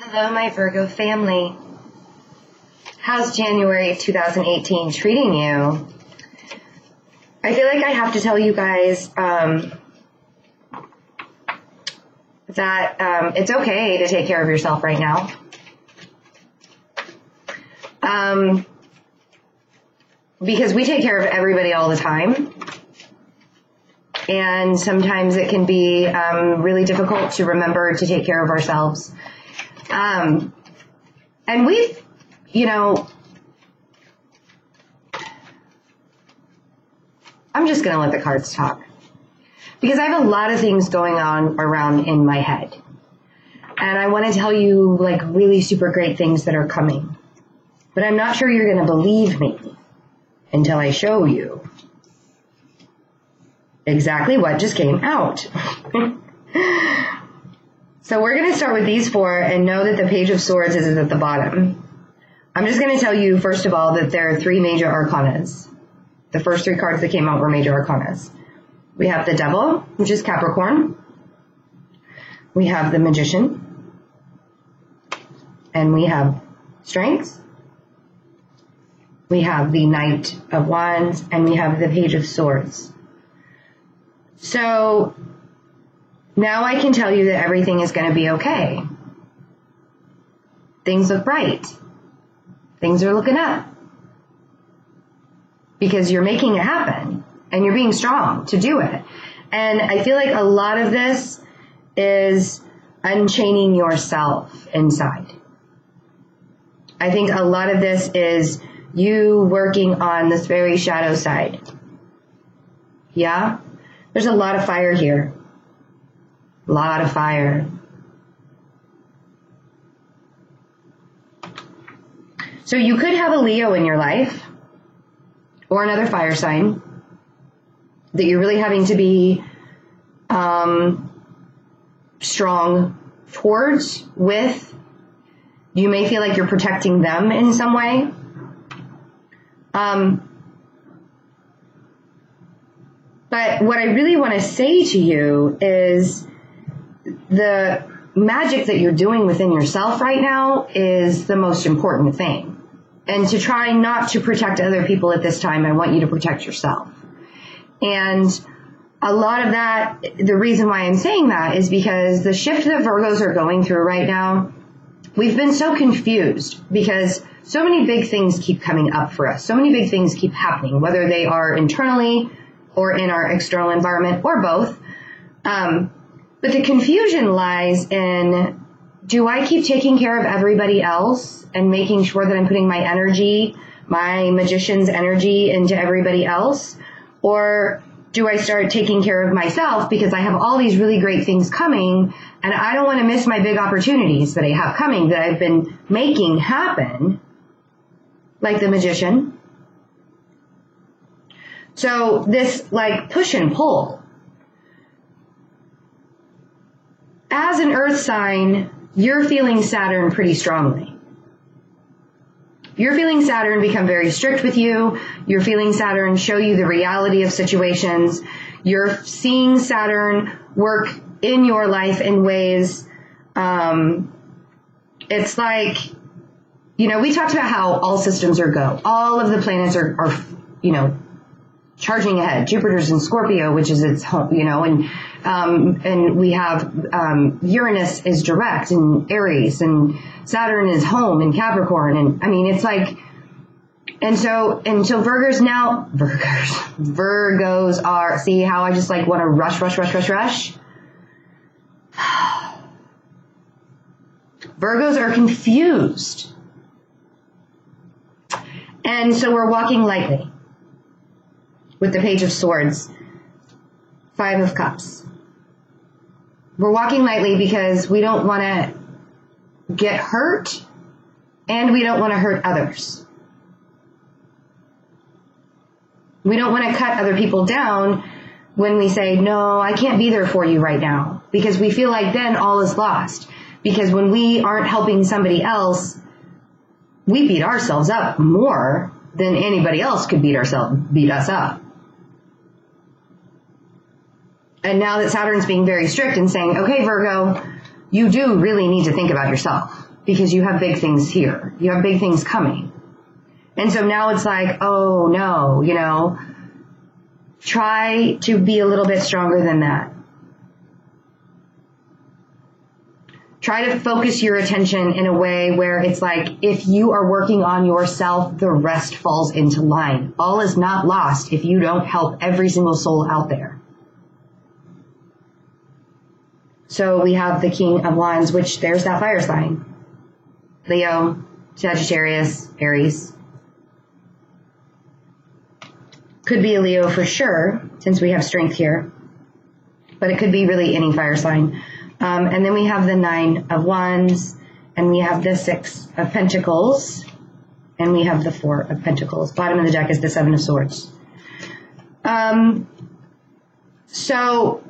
Hello, my Virgo family. How's January of 2018 treating you? I feel like I have to tell you guys that it's okay to take care of yourself right now. Because we take care of everybody all the time. And sometimes it can be really difficult to remember to take care of ourselves. And we've, I'm just going to let the cards talk. Because I have a lot of things going on around in my head. And I want to tell you, really super great things that are coming. But I'm not sure you're going to believe me until I show you exactly what just came out. So we're going to start with these four and know that the Page of Swords is at the bottom. I'm just going to tell you, first of all, that there are three major arcanas. The first three cards that came out were major arcanas. We have the Devil, which is Capricorn. We have the Magician. And we have Strength. We have the Knight of Wands. And we have the Page of Swords. So now I can tell you that everything is going to be okay. Things look bright. Things are looking up. Because you're making it happen. And you're being strong to do it. And I feel like a lot of this is unchaining yourself inside. I think a lot of this is you working on this very shadow side. Yeah? There's a lot of fire here. A lot of fire. So you could have a Leo in your life, or another fire sign, that you're really having to be strong towards, with. You may feel like you're protecting them in some way. But what I really want to say to you is the magic that you're doing within yourself right now is the most important thing. And to try not to protect other people at this time, I want you to protect yourself. And a lot of that, the reason why I'm saying that is because the shift that Virgos are going through right now, we've been so confused because so many big things keep coming up for us. So many big things keep happening, whether they are internally or in our external environment or both. But the confusion lies in, do I keep taking care of everybody else and making sure that I'm putting my energy, my magician's energy, into everybody else? Or do I start taking care of myself because I have all these really great things coming and I don't want to miss my big opportunities that I have coming, that I've been making happen, like the Magician? So this push and pull. As an earth sign, you're feeling Saturn pretty strongly. You're feeling Saturn become very strict with you. You're feeling Saturn show you the reality of situations. You're seeing Saturn work in your life in ways, it's like, we talked about how all systems are go. All of the planets are charging ahead. Jupiter's in Scorpio, which is its home, and we have Uranus is direct in Aries, and Saturn is home in Capricorn, and it's like, and so Virgos are, see how I just want to rush. Virgos are confused, and so we're walking lightly. With the Page of Swords, 5 of Cups. We're walking lightly because we don't want to get hurt and we don't want to hurt others. We don't want to cut other people down when we say, no, I can't be there for you right now, because we feel like then all is lost. Because when we aren't helping somebody else, we beat ourselves up more than anybody else could beat us up. And now that Saturn's being very strict and saying, okay, Virgo, you do really need to think about yourself. because you have big things here. You have big things coming. And so now it's like, oh no, you know, try to be a little bit stronger than that. Try to focus your attention in a way where it's like, if you are working on yourself, the rest falls into line. All is not lost if you don't help every single soul out there. So we have the King of Wands, which there's that fire sign. Leo, Sagittarius, Aries. Could be a Leo for sure, since we have strength here. But it could be really any fire sign. And then we have the 9 of Wands, and we have the 6 of Pentacles, and we have the 4 of Pentacles. Bottom of the deck is the 7 of Swords. So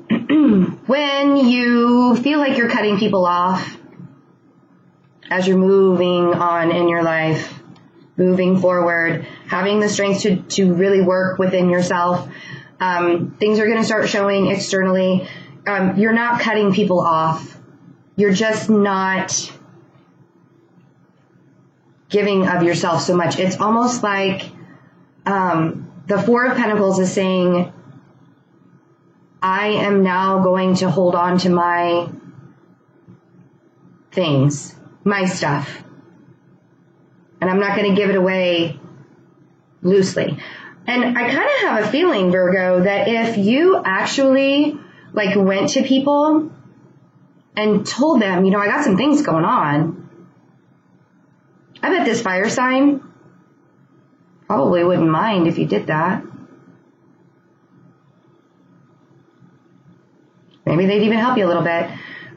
when you feel like you're cutting people off as you're moving on in your life, moving forward, having the strength to really work within yourself, things are going to start showing externally. You're not cutting people off. You're just not giving of yourself so much. It's almost like the 4 of Pentacles is saying, I am now going to hold on to my things, my stuff. And I'm not going to give it away loosely. And I kind of have a feeling, Virgo, that if you actually like went to people and told them, you know, I got some things going on, I bet this fire sign probably wouldn't mind if you did that. Maybe they'd even help you a little bit.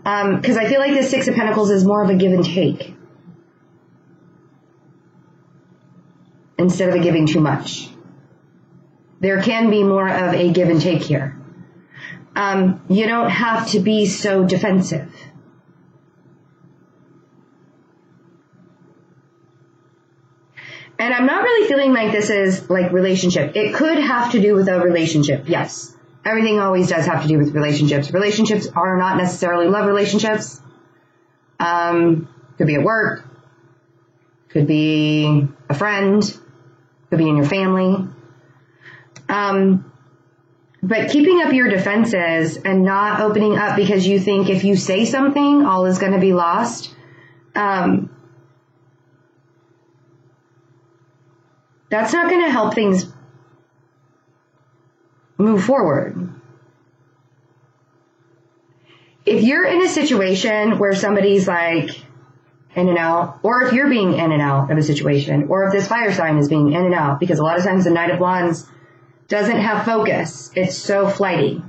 Because I feel like the 6 of Pentacles is more of a give and take instead of a giving too much. There can be more of a give and take here. You don't have to be so defensive. And I'm not really feeling like this is like relationship. It could have to do with a relationship, yes. Everything always does have to do with relationships. Relationships are not necessarily love relationships. Could be at work. Could be a friend. Could be in your family. But keeping up your defenses and not opening up because you think if you say something, all is going to be lost. That's not going to help things move forward. If you're in a situation where somebody's like in and out, or if you're being in and out of a situation, or if this fire sign is being in and out, because a lot of times the Knight of Wands doesn't have focus. It's so flighty.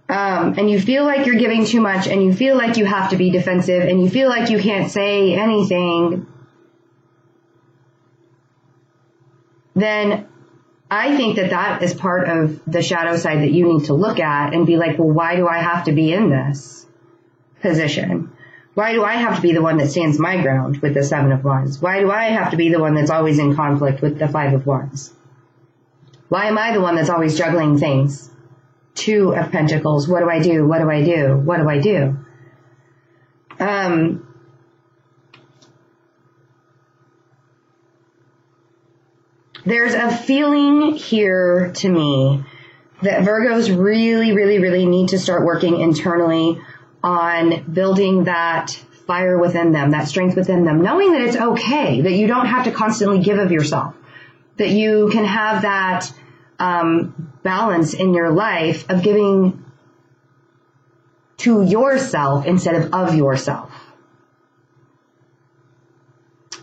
And you feel like you're giving too much, and you feel like you have to be defensive, and you feel like you can't say anything, then I think that that is part of the shadow side that you need to look at and be like, well, why do I have to be in this position? Why do I have to be the one that stands my ground with the 7 of Wands? Why do I have to be the one that's always in conflict with the 5 of Wands? Why am I the one that's always juggling things? 2 of Pentacles. What do I do? What do I do? What do I do? There's a feeling here to me that Virgos really, really, really need to start working internally on building that fire within them, that strength within them, knowing that it's okay, that you don't have to constantly give of yourself, that you can have that balance in your life of giving to yourself instead of yourself.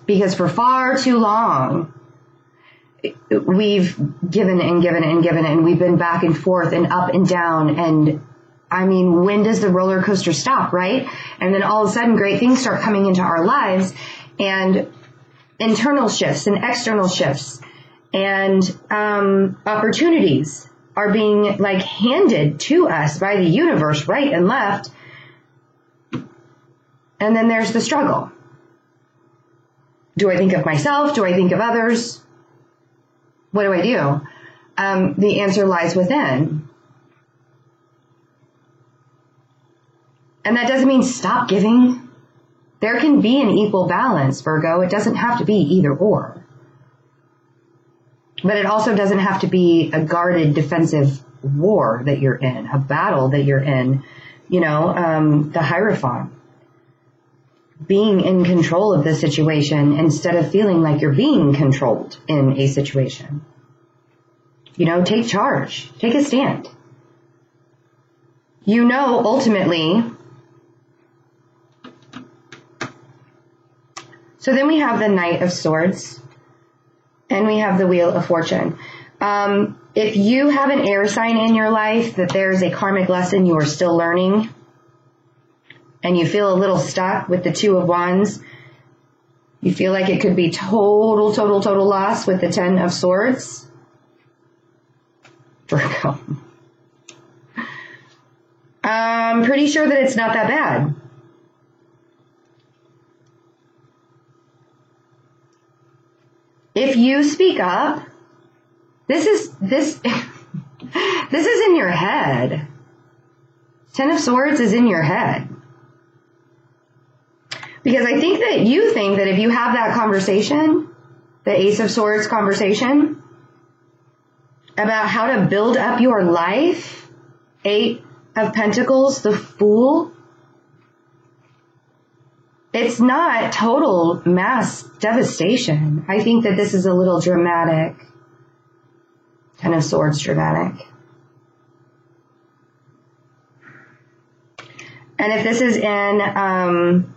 Because for far too long, we've given and given and given, and we've been back and forth and up and down. And I mean, when does the roller coaster stop, right? And then all of a sudden great things start coming into our lives, and internal shifts and external shifts and opportunities are being like handed to us by the universe right and left. And then there's the struggle. Do I think of myself? Do I think of others? What do I do? The answer lies within. And that doesn't mean stop giving. There can be an equal balance, Virgo. It doesn't have to be either or. But it also doesn't have to be a guarded defensive war that you're in, a battle that you're in, the Hierophant. Being in control of the situation instead of feeling like you're being controlled in a situation. Take charge. Take a stand. Ultimately. So then we have the Knight of Swords. And we have the Wheel of Fortune. If you have an air sign in your life that there's a karmic lesson you are still learning, and you feel a little stuck with the Two of Wands, you feel like it could be total loss with the Ten of Swords, Virgo. I'm pretty sure that it's not that bad. If you speak up, this is in your head. Ten of Swords is in your head. Because I think that you think that if you have that conversation, the Ace of Swords conversation, about how to build up your life, Eight of Pentacles, the Fool, it's not total mass devastation. I think that this is a little dramatic. Ten of Swords dramatic. And if this is in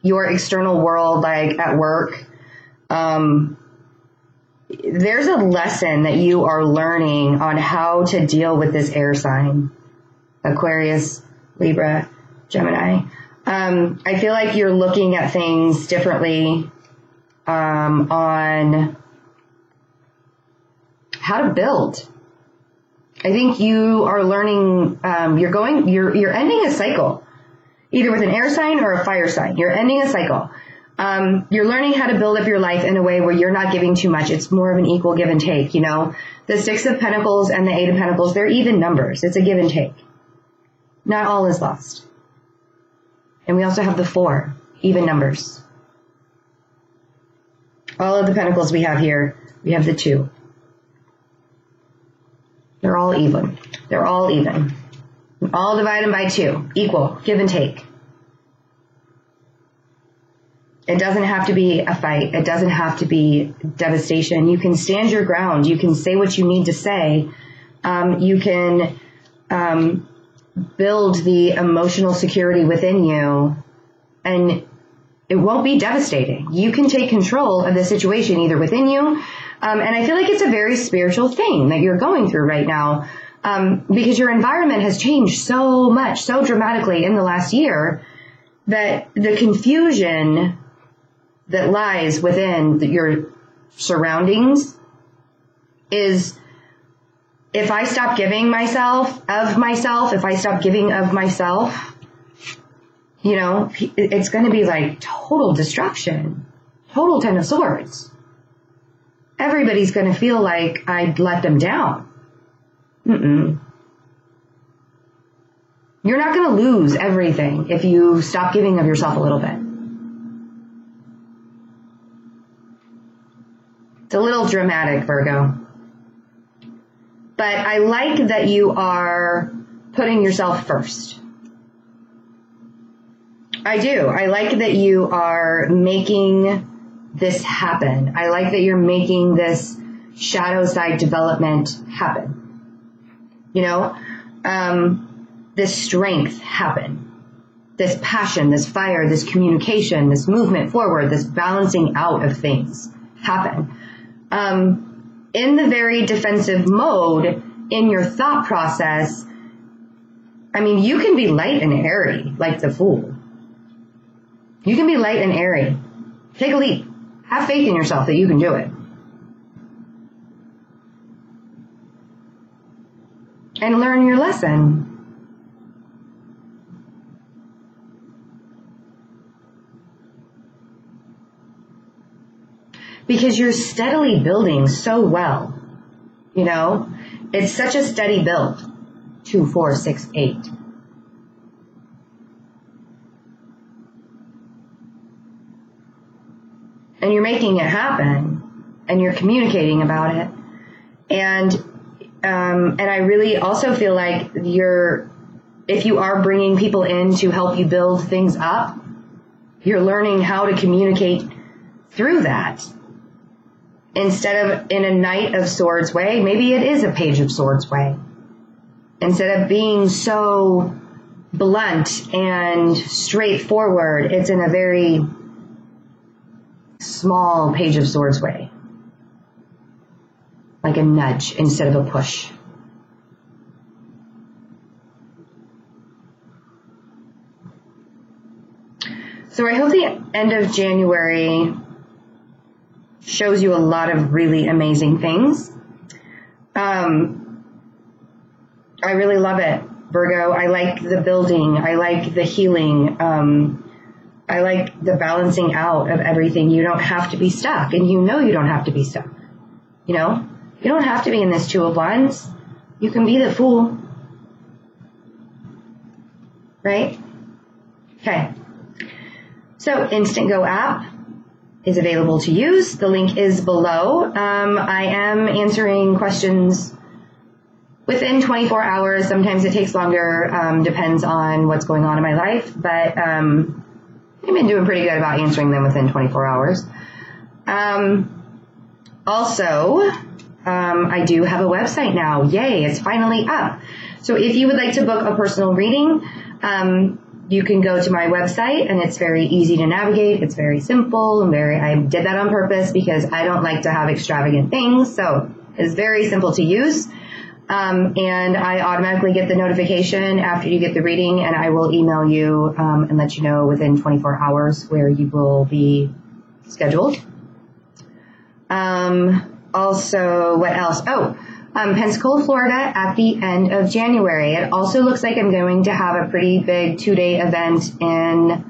your external world, like at work, there's a lesson that you are learning on how to deal with this air sign. Aquarius, Libra, Gemini. I feel like you're looking at things differently on how to build. I think you are learning, you're ending a cycle, either with an air sign or a fire sign. You're ending a cycle. You're learning how to build up your life in a way where you're not giving too much. It's more of an equal give and take, The Six of Pentacles and the Eight of Pentacles, they're even numbers. It's a give and take. Not all is lost. And we also have the Four, even numbers. All of the Pentacles we have here, we have the Two. They're all even. They're all even. All divided by 2. Equal. Give and take. It doesn't have to be a fight. It doesn't have to be devastation. You can stand your ground. You can say what you need to say. You can build the emotional security within you, and it won't be devastating. You can take control of the situation either within you, and I feel like it's a very spiritual thing that you're going through right now, because your environment has changed so much, so dramatically in the last year, that the confusion that lies within your surroundings is, if I stop giving if I stop giving of myself, it's going to be like total destruction, total Ten of Swords. Everybody's going to feel like I let them down. You're not going to lose everything if you stop giving of yourself a little bit. It's a little dramatic, Virgo. But I like that you are putting yourself first. I do. I like that you are making this happen. I like that you're making this shadow side development happen. This strength happen. This passion, this fire, this communication, this movement forward, this balancing out of things happen. In the very defensive mode, in your thought process, you can be light and airy, like the Fool. You can be light and airy. Take a leap. Have faith in yourself that you can do it. And learn your lesson. Because you're steadily building so well. It's such a steady build. 2, 4, 6, 8. and you're making it happen, and you're communicating about it. And I really also feel like if you are bringing people in to help you build things up, you're learning how to communicate through that. Instead of in a Knight of Swords way, maybe it is a Page of Swords way. Instead of being so blunt and straightforward, it's in a very small Page of Swords way. Like a nudge instead of a push. So I hope the end of January shows you a lot of really amazing things. I really love it, Virgo. I like the building. I like the healing. I like the balancing out of everything. You don't have to be stuck, and you know you don't have to be stuck. You know? You don't have to be in this Two of Wands. You can be the Fool. Right? Okay. So, InstantGo app is available to use. The link is below. I am answering questions within 24 hours. Sometimes it takes longer. Depends on what's going on in my life. But I've been doing pretty good about answering them within 24 hours. Also, I do have a website now. Yay, it's finally up. So if you would like to book a personal reading, you can go to my website, and it's very easy to navigate. It's very simple and I did that on purpose because I don't like to have extravagant things. So it's very simple to use. And I automatically get the notification after you get the reading, and I will email you, and let you know within 24 hours where you will be scheduled. Also, what else? Pensacola, Florida at the end of January. It also looks like I'm going to have a pretty big 2-day event in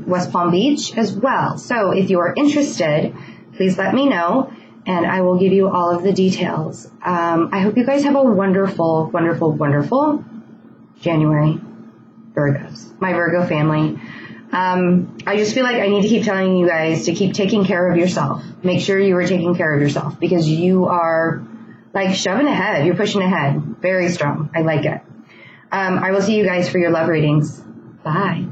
West Palm Beach as well. So if you are interested, please let me know, and I will give you all of the details. I hope you guys have a wonderful, wonderful, wonderful January, Virgos, my Virgo family. I just feel like I need to keep telling you guys to keep taking care of yourself. Make sure you are taking care of yourself, because you are like shoving ahead. You're pushing ahead. Very strong. I like it. I will see you guys for your love readings. Bye.